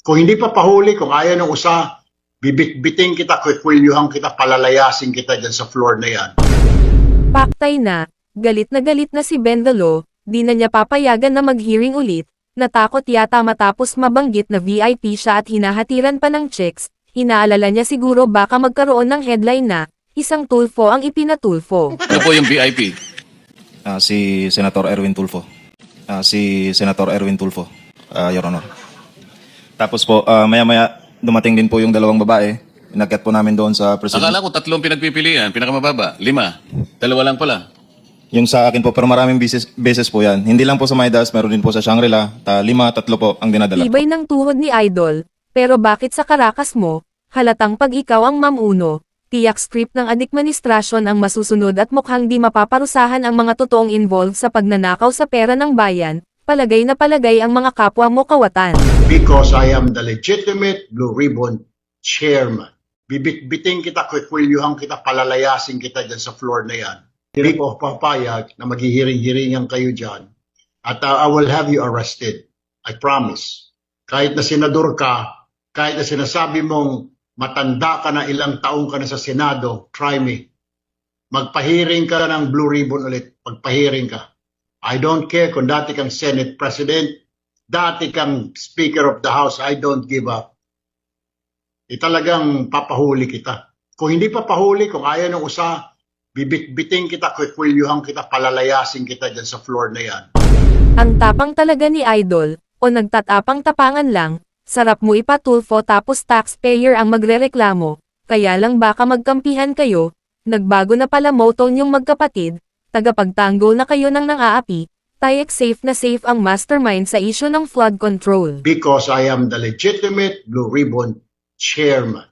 Kung hindi pa pahuli, kung ayaw ng usa, bibit-biting kita, kukwilyuhan kita, palalayasin kita dyan sa floor na yan. Paktay na galit na si Bendalo, di na niya papayagan na mag-hearing ulit, natakot yata matapos mabanggit na VIP siya at hinahatiran pa ng checks, inaalala niya siguro baka magkaroon ng headline na, isang Tulfo ang ipinatulfo. Ano po yung VIP? Si Senator Erwin Tulfo. Si Senator Erwin Tulfo, Your Honor. Tapos po, maya-maya dumating din po yung dalawang babae. Inakyat po namin doon sa president. Akala ko tatlong pinagpipilian, pinakamababa, 5. Dalawa lang pala. Yung sa akin po, pero maraming beses po yan. Hindi lang po sa Maidas, meron din po sa Shangri-La. 5, 3 po ang dinadala. Tibay ng tuhod ni Idol, pero bakit sa Caracas mo, halatang pag ikaw ang mamuno, tiyak script ng administrasyon ang masusunod at mukhang di mapaparusahan ang mga totoong involved sa pagnanakaw sa pera ng bayan, palagay na palagay ang mga kapwa mo kawatan. Because I am the legitimate Blue Ribbon Chairman. Bibit-biting kita, kukwilyuhan kita, palalayasin kita dyan sa floor na yan. Hindi ko papayag na maghihiring-hiringan kayo dyan. At I will have you arrested. I promise. Kahit na senador ka, kahit na sinasabi mong matanda ka na, ilang taong ka na sa Senado, try me. Magpahiring ka ng Blue Ribbon ulit. Magpahiring ka. I don't care kung dati kang Senate President, dati kang Speaker of the House, I don't give up. Talagang papahuli kita. Kung hindi pa pahuli, kung ayaw ng usa, bibit-biting kita, kukwilyuhan kita, palalayasin kita dyan sa floor na yan. Ang tapang talaga ni Idol, o nagtatapang-tapangan lang, sarap mo ipatulfo tapos taxpayer ang magrereklamo, kaya lang baka magkampihan kayo, nagbago na pala motto niyong magkapatid, tagapagtanggol na kayo ng nang-aapi, tayak safe na safe ang mastermind sa issue ng flood control. Because I am the legitimate Blue Ribbon Chairman.